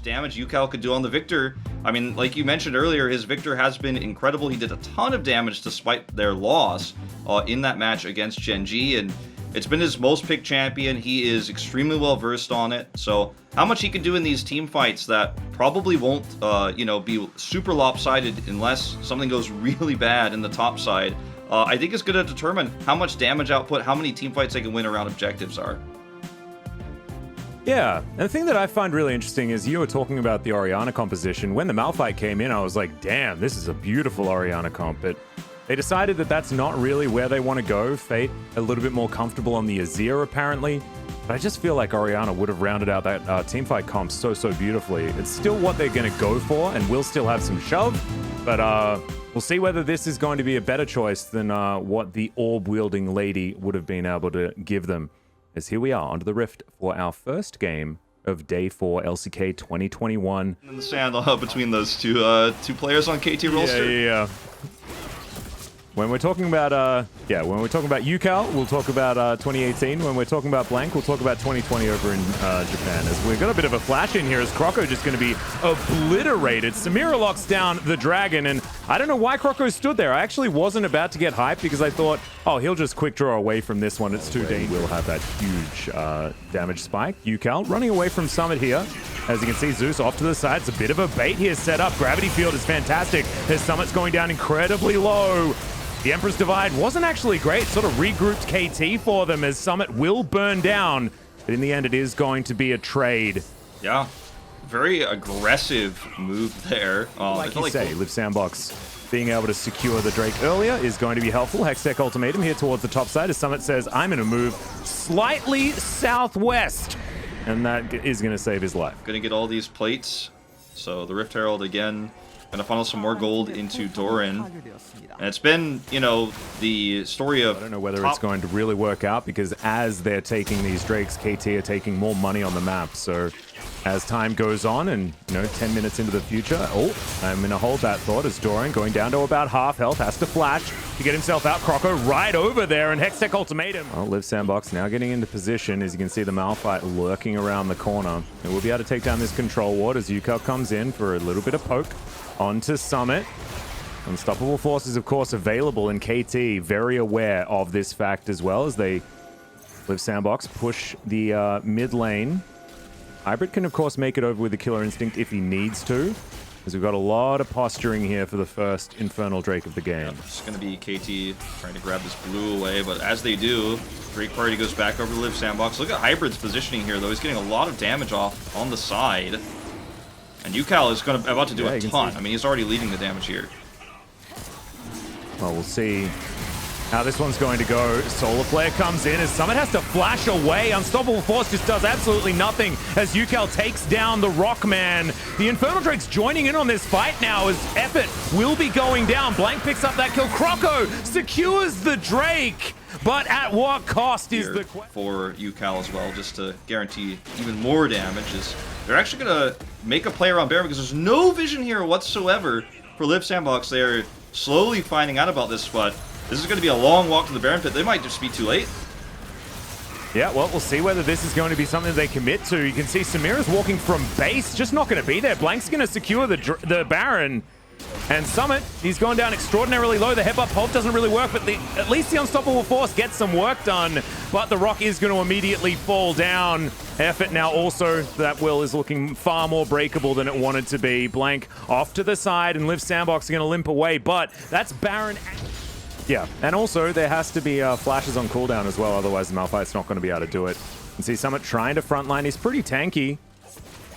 damage UCal could do on the Victor. I mean, like you mentioned earlier, his Victor has been incredible. He did a ton of damage despite their loss in that match against Gen G, and it's been his most picked champion. He is extremely well versed on it. So how much he can do in these team fights that probably won't, you know, be super lopsided unless something goes really bad in the top side, I think is going to determine how much damage output, how many team fights they can win around objectives are. Yeah, and the thing that I find really interesting is you were talking about the Orianna composition. When the Malphite came in, I was like, damn, this is a beautiful Orianna comp. But they decided that that's not really where they want to go. Fate a little bit more comfortable on the Azir, apparently. But I just feel like Orianna would have rounded out that teamfight comp so beautifully. It's still what they're going to go for, and will still have some shove. But we'll see whether this is going to be a better choice than what the orb-wielding lady would have been able to give them. As here we are onto the Rift for our first game of Day 4 LCK 2021. In the sand between those two players on KT roster. Yeah. When we're talking about when we're talking about UCal, we'll talk about 2018. When we're talking about Blank, we'll talk about 2020 over in Japan. As we've got a bit of a flash in here, as Croco just going to be obliterated. Samira locks down the dragon, and I don't know why Croco stood there. I actually wasn't about to get hyped because I thought, oh, he'll just quick draw away from this one. It's too dangerous. We'll have that huge damage spike. UCal running away from Summit here. As you can see, Zeus off to the side. It's a bit of a bait here set up. Gravity Field is fantastic. As Summit's going down incredibly low. The Emperor's Divide wasn't actually great. Sort of regrouped KT for them as Summit will burn down. But in the end, it is going to be a trade. Yeah, very aggressive move there. Like you say, Liv Sandbox being able to secure the Drake earlier is going to be helpful. Hextech Ultimatum here towards the top side as Summit says, I'm going to move slightly southwest. And that is going to save his life. Going to get all these plates. So the Rift Herald again. Going to funnel some more gold into Doran. And it's been, you know, the story of... I don't know whether it's going to really work out because as they're taking these Drakes, KT are taking more money on the map. So as time goes on and, you know, 10 minutes into the future... Oh, I'm going to hold that thought as Doran going down to about half health. Has to flash to get himself out. Croco right over there and Hextech Ultimatum. Well, Liv Sandbox now getting into position. As you can see, the Malphite lurking around the corner. And we'll be able to take down this control ward as UCal comes in for a little bit of poke. Onto Summit. Unstoppable Forces, of course, available in KT. Very aware of this fact as well as they Liv Sandbox push the mid lane. Hybrid can, of course, make it over with the Killer Instinct if he needs to. Because we've got a lot of posturing here for the first Infernal Drake of the game. Yeah, it's going to be KT trying to grab this blue away, but as they do, Drake party goes back over to Liv Sandbox. Look at Hybrid's positioning here, though. He's getting a lot of damage off on the side. And UCal is about to do a ton. I mean, he's already leading the damage here. Well, we'll see how this one's going to go. Solar Flare comes in as Summit has to flash away. Unstoppable Force just does absolutely nothing as UCal takes down the Rockman. The Infernal Drake's joining in on this fight now as Effort will be going down. Blank picks up that kill. Croco secures the Drake. But at what cost is the for UCal as well, just to guarantee even more damage? Is they're actually going to make a play around Baron because there's no vision here whatsoever for Liv Sandbox. They're slowly finding out about this, but this is going to be a long walk to the Baron pit. They might just be too late. Yeah, well, we'll see whether this is going to be something they commit to. You can see Samira's walking from base, just not going to be there. Blank's going to secure the Baron. And Summit, he's gone down extraordinarily low. The headbutt pulp doesn't really work, but at least the Unstoppable Force gets some work done. But the rock is going to immediately fall down. Effort now also, that will is looking far more breakable than it wanted to be. Blank off to the side, and Liv Sandbox are going to limp away, but that's Baron. Yeah, and also there has to be flashes on cooldown as well, otherwise the Malphite's not going to be able to do it. You can see Summit trying to frontline. He's pretty tanky.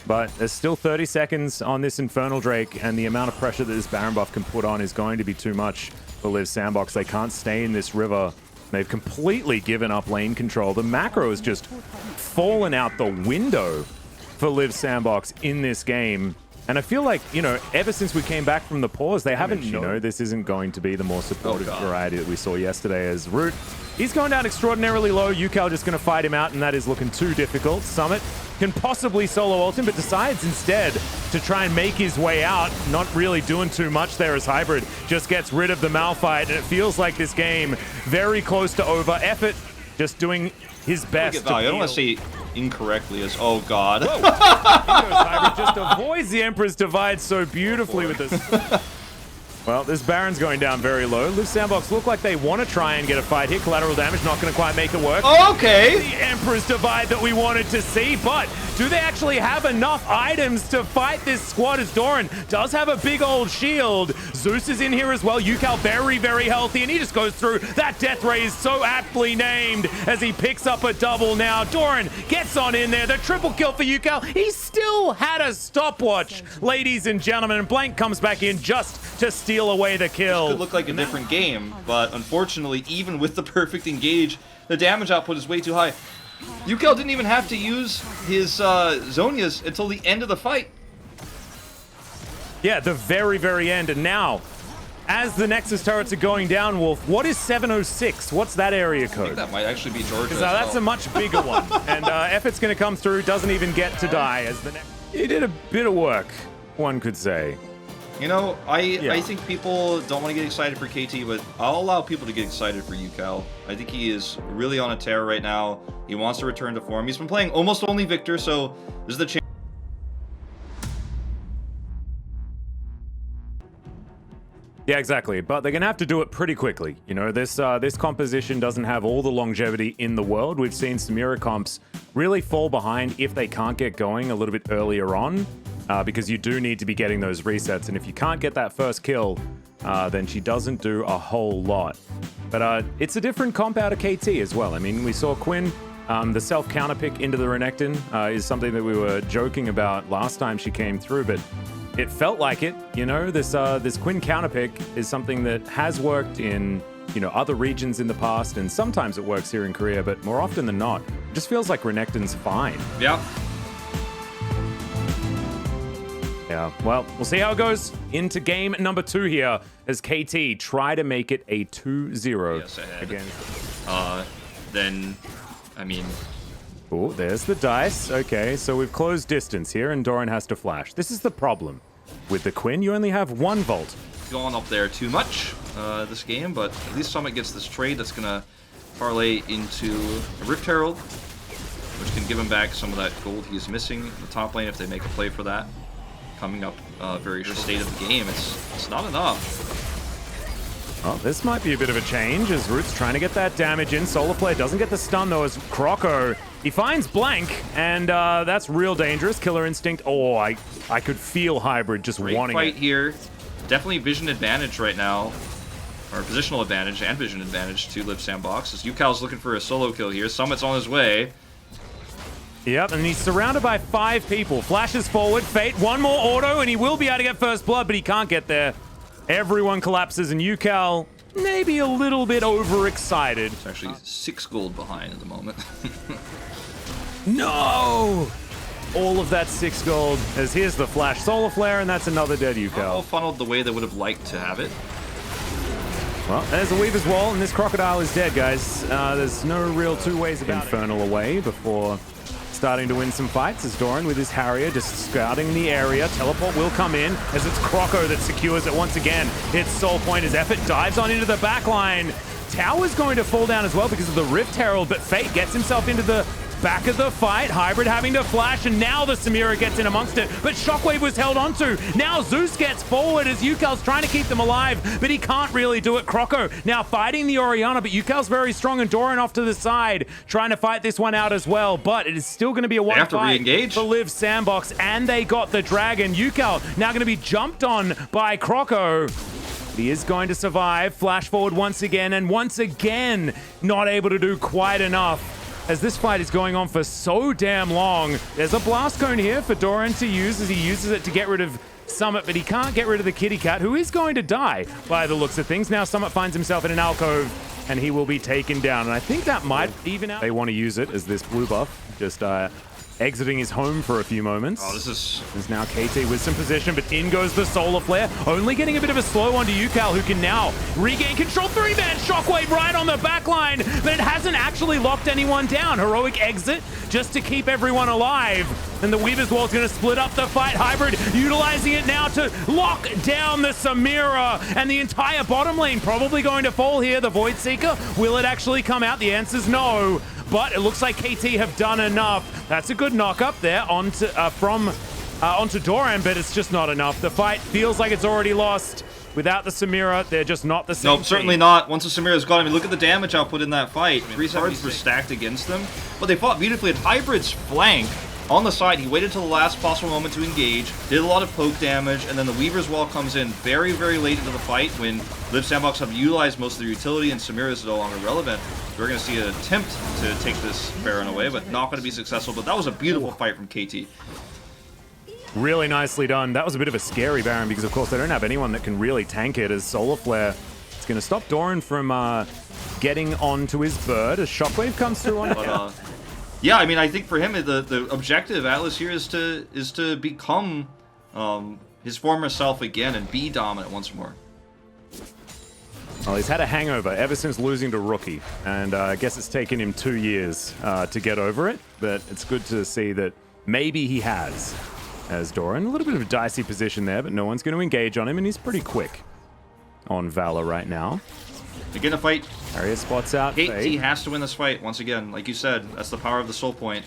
But there's still 30 seconds on this Infernal Drake, and the amount of pressure that this Baron buff can put on is going to be too much for Liv Sandbox. They can't stay in this river. They've completely given up lane control. The macro has just fallen out the window for Liv Sandbox in this game. And I feel like, you know, ever since we came back from the pause, they haven't, you know, this isn't going to be the more supportive variety that we saw yesterday as Root. He's going down extraordinarily low. UCal just going to fight him out, and that is looking too difficult. Summit can possibly solo ult him, but decides instead to try and make his way out. Not really doing too much there as Hybrid just gets rid of the Malphite, and it feels like this game very close to over. Effort just doing his best. I don't want to say incorrectly as... Oh, God. Hybrid just avoids the Emperor's Divide so beautifully with this. Well, this Baron's going down very low. Live Sandbox look like they want to try and get a fight here. Collateral damage not going to quite make it work. Okay. The Emperor's Divide that we wanted to see, but do they actually have enough items to fight this squad as Doran does have a big old shield? Zeus is in here as well. Yukal very, very healthy, and he just goes through. That death ray is so aptly named as he picks up a double now. Doran gets on in there. The triple kill for Yukal. He still had a stopwatch, ladies and gentlemen, and Blank comes back in just to steal away the kill. This could look like a different game, but unfortunately, even with the perfect engage, the damage output is way too high. Yukal didn't even have to use his Zhonya's until the end of the fight. Yeah, the very, very end. And now, as the Nexus turrets are going down, Wolf, what is 706? What's that area I code? think that might actually be Georgia. That's a much bigger one. And Effort's going to come through, doesn't even get to die. As the He did a bit of work, one could say. You know, I think people don't want to get excited for KT, but I'll allow people to get excited for Yukal. I think he is really on a tear right now. He wants to return to form. He's been playing almost only Victor, so there's the chance. Yeah, exactly. But they're going to have to do it pretty quickly. You know, this composition doesn't have all the longevity in the world. We've seen Samira comps really fall behind if they can't get going a little bit earlier on. Because you do need to be getting those resets, and if you can't get that first kill, then she doesn't do a whole lot. But it's a different comp out of KT as well. I mean, we saw Quinn, the self-counter pick into the Renekton is something that we were joking about last time she came through, but it felt like it, you know, this Quinn counter pick is something that has worked in, you know, other regions in the past, and sometimes it works here in Korea, but more often than not, it just feels like Renekton's fine. Yeah. Yeah, well, we'll see how it goes into game number 2 here as KT try to make it a 2-0 again. Then, I mean... Oh, there's the dice. Okay, so we've closed distance here, and Doran has to flash. This is the problem. With the Quinn, you only have 1 Volt. Going up there too much this game, but at least Summit gets this trade that's going to parlay into a Rift Herald, which can give him back some of that gold he's missing in the top lane if they make a play for that. Coming up very short state of the game, it's not enough. Oh, this might be a bit of a change as Root's trying to get that damage in. Solar Flare doesn't get the stun though as Croco. He finds Blank, and that's real dangerous. Killer Instinct. Oh, I could feel Hybrid just wanting fight it. Here. Definitely vision advantage right now. Or positional advantage and vision advantage to Live Sandbox. As Yukal's looking for a solo kill here. Summit's on his way. Yep, and he's surrounded by 5 people. Flashes forward, Fate, 1 more auto, and he will be able to get first blood, but he can't get there. Everyone collapses, and Yukal maybe a little bit overexcited. It's actually 6 gold behind at the moment. No! All of that 6 gold, as here's the flash Solar Flare, and that's another dead Yukal. All funneled the way they would have liked to have it. Well, there's a Weaver's Wall, and this Crocodile is dead, guys. There's no real 2 ways about Infernal away before starting to win some fights as Doran with his Harrier just scouting the area. Teleport will come in as it's Croco that secures it once again. It's Soul Point as Effort dives on into the back line. Tower's going to fall down as well because of the Rift Herald, but Fate gets himself into the back of the fight. Hybrid having to flash, and now the Samira gets in amongst it, but Shockwave was held onto. Now Zeus gets forward as Yukal's trying to keep them alive, but he can't really do it. Croco now fighting the Orianna, but Yukal's very strong, and Doran off to the side trying to fight this one out as well, but it is still going to be a one fight for Live Sandbox, and they got the Dragon. Yukal now going to be jumped on by Croco. He is going to survive. Flash forward once again, and once again not able to do quite enough. As this fight is going on for so damn long, there's a blast cone here for Doran to use as he uses it to get rid of Summit, but he can't get rid of the kitty cat, who is going to die by the looks of things. Now Summit finds himself in an alcove, and he will be taken down. And I think that might even out. They want to use it as this blue buff just exiting his home for a few moments. Oh, There's now KT with some position, but in goes the Solar Flare, only getting a bit of a slow onto Yukal, who can now regain control. 3-man Shockwave right on the back line, but it hasn't actually locked anyone down. Heroic exit just to keep everyone alive. And the Weaver's Wall is going to split up the fight. Hybrid utilizing it now to lock down the Samira, and the entire bottom lane probably going to fall here. The Void Seeker, will it actually come out? The answer's no. but it looks like KT have done enough. That's a good knock up there onto Doran, but it's just not enough. The fight feels like it's already lost. Without the Samira, they're just not the same. Nope, certainly not. Once the Samira's gone, I mean, look at the damage output in that fight. 3 cards were stacked against them, but they fought beautifully. And Hybrid's flank on the side, he waited till the last possible moment to engage, did a lot of poke damage, and then the Weaver's Wall comes in very, very late into the fight when Liv Sandbox have utilized most of their utility and Samira is no longer relevant. We're going to see an attempt to take this Baron away, but not going to be successful. But that was a beautiful fight from KT. Really nicely done. That was a bit of a scary Baron because, of course, they don't have anyone that can really tank it as Solar Flare. It's going to stop Doran from getting onto his bird as Shockwave comes through on it. Yeah, I mean, I think for him, the objective, Atlas, here is to become his former self again and be dominant once more. Well, he's had a hangover ever since losing to Rookie, and I guess it's taken him 2 years to get over it, but it's good to see that maybe he has. As Doran, a little bit of a dicey position there, but no one's going to engage on him, and he's pretty quick on Valor right now. Again, a fight. Area spots out. KT has to win this fight once again. Like you said, that's the power of the soul point.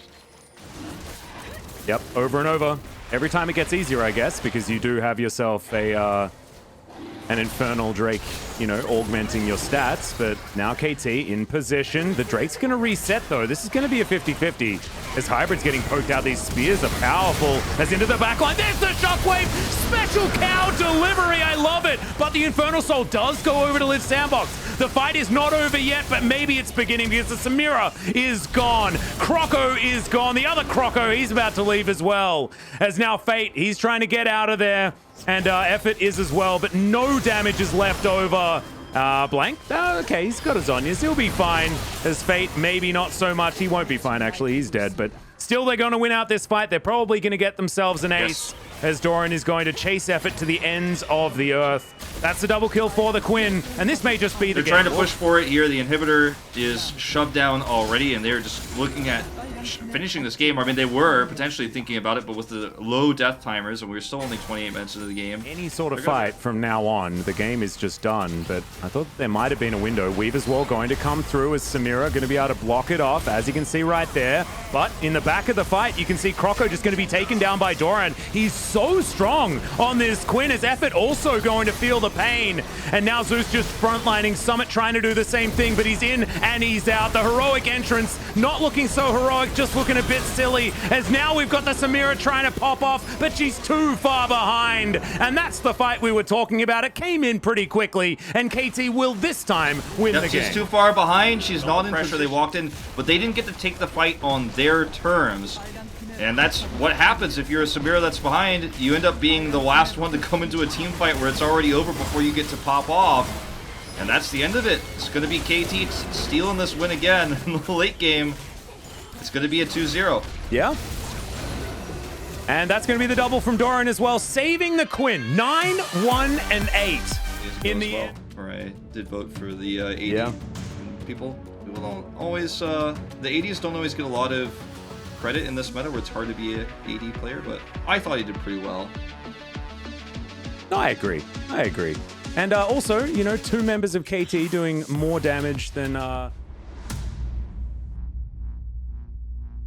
Yep, over and over. Every time it gets easier, I guess, because you do have yourself a an Infernal Drake, you know, augmenting your stats. But now KT in position. The Drake's going to reset, though. This is going to be a 50-50. As Hybrid's getting poked out, these spears are powerful. As into the backline, there's the Shockwave! Special cow delivery, I love it! But the Infernal Soul does go over to Liv Sandbox. The fight is not over yet, but maybe it's beginning because the Samira is gone. Croco is gone. The other Croco, he's about to leave as well. As now Fate, he's trying to get out of there. And Effort is as well, but no damage is left over. Blank? Okay, he's got his Zonyas. He'll be fine. As Fate, maybe not so much. He won't be fine, actually. He's dead, but still they're going to win out this fight. They're probably going to get themselves an ace. As Doran is going to chase Effort to the ends of the earth. That's the double kill for the Quinn, and this may just be the game. They're trying to push for it here. The inhibitor is shoved down already, and they're just looking at finishing this game. I mean, they were potentially thinking about it, but with the low death timers, and we're still only 28 minutes into the game. Any sort of fight from now on, the game is just done, but I thought there might have been a window. Weaver's Wall going to come through as Samira going to be able to block it off, as you can see right there. But in the back of the fight, you can see Croco just going to be taken down by Doran. He's so strong on this Quinn, as Effort also going to feel the pain. And now Zeus just frontlining, Summit trying to do the same thing, but he's in and he's out. The heroic entrance, not looking so heroic, just looking a bit silly, as now we've got the Samira trying to pop off, but she's too far behind. And that's the fight we were talking about. It came in pretty quickly, and KT will this time win the game. She's too far behind. She's not in pressure. They walked in, but they didn't get to take the fight on their terms. And that's what happens if you're a Samira that's behind. You end up being the last one to come into a team fight where it's already over before you get to pop off. And that's the end of it. It's going to be KT stealing this win again in the late game. It's going to be a 2-0. Yeah. And that's going to be the double from Doran as well, saving the Quinn. 9, 1, and 8 in the end. I did vote for the 80 people. People don't always, the 80s don't always get a lot of credit in this meta where it's hard to be a 80 player, but I thought he did pretty well. I agree. I agree. And also, you know, 2 members of KT doing more damage than